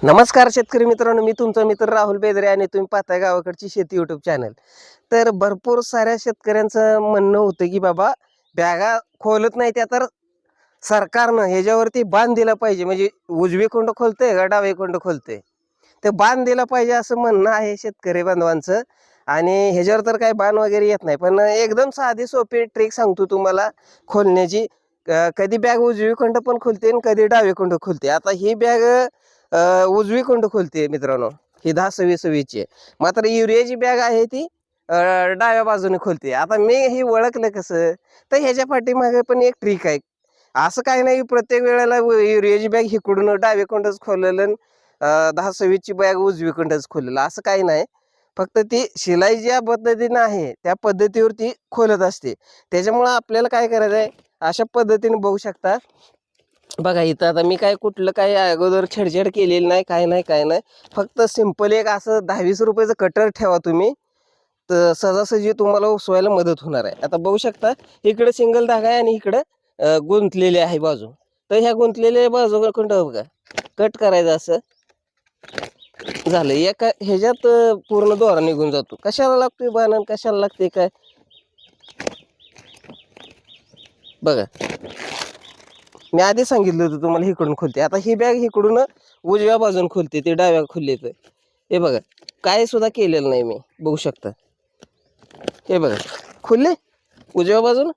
नमस्कार शेतकरी मित्रांनो, मी तुमचा मित्र राहुल बेदरे आणि तुम्ही पाहताय गावाकडची शेती यूट्यूब चॅनल. तर भरपूर साऱ्या शेतकऱ्यांचं म्हणणं होतं की बाबा बॅगा खोलत नाही त्या, तर सरकारनं ह्याच्यावरती बांध दिला पाहिजे. म्हणजे उजवी कोंड खोलते का डावे कोंड खोलते, ते बांध दिला पाहिजे असं म्हणणं आहे शेतकरी बांधवांचं. आणि ह्याच्यावर तर काही बाण वगैरे येत नाही, पण एकदम साधी सोपी ट्रिक सांगतो तुम्हाला खोलण्याची. कधी बॅग उजवी कोंड पण खोलते आणि कधी डावे कोंड खोलते. आता ही बॅग उजवी कोंड खोलते मित्रांनो, ही 10-26-26 आहे. मात्र युरियाची बॅग आहे ती डाव्या बाजूने खोलते. आता मी ही ओळखलं कसं, तर ह्याच्या पाठीमागे पण एक ट्रिक आहे. असं काही नाही प्रत्येक वेळेला युरियाची बॅग हिकडून डावे कोंडच खोललेलं, 10-26ची बॅग उजवी कोंडच खोललेलं असं काही नाही. फक्त ती शिलाई ज्या पद्धतीनं आहे त्या पद्धतीवर ती खोलत असते. त्याच्यामुळं आपल्याला काय करायचं आहे, अशा पद्धतीने बघू शकता. बघा इथं आता मी काय कुठलं काही अगोदर छेडछाड केलेली नाही, काय नाही काय नाही. फक्त सिंपल एक असं 10-20 रुपयाचं कटर ठेवा तुम्ही, तर सहजासहजी तुम्हाला उसवायला मदत होणार आहे. आता बघू शकता इकडे सिंगल धागा आहे आणि इकडे गुंतलेले आहे बाजू. तर ह्या गुंतलेल्या बाजू बघा कट करायचं असं झालं. एका ह्याच्यात पूर्ण दोरा निघून जातो. कशाला लागतोय बाण, कशाला लागते काय बघा. मी आधी सांगितलं होतं तुम्हाला इकडून खोलते. आता ही बॅग इकडून उजव्या बाजून खोलते, ते डाव्या खोलले. तर हे बघा काय सुद्धा केलेलं नाही मी, बघू शकता. हे बघा खुलले उजव्या बाजून.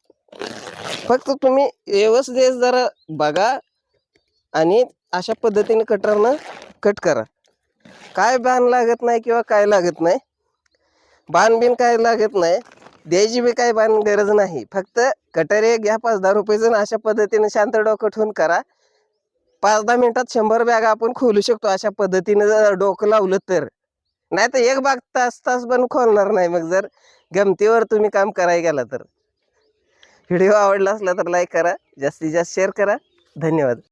फक्त तुम्ही व्यवस्थित जरा बघा आणि अशा पद्धतीने कटरनं कट करा. काय बाण लागत नाही किंवा काय लागत नाही, बाण बिन काय लागत नाही, द्यायची बी काय बाण गरज नाही. फक्त कटर एक घ्या 5-10 रुपयाचं, अशा पद्धतीने शांत डोकं ठेवून करा. 5-10 मिनिटात 100 बॅगा आपण खोलू शकतो अशा पद्धतीने जर डोकं लावलं तर. नाही तर एक बाग तास पण खोलणार नाही. मग जर गमतीवर तुम्ही काम करायला गेला तर. व्हिडिओ आवडला असला तर लाईक करा, जास्तीत जास्त शेअर करा. धन्यवाद.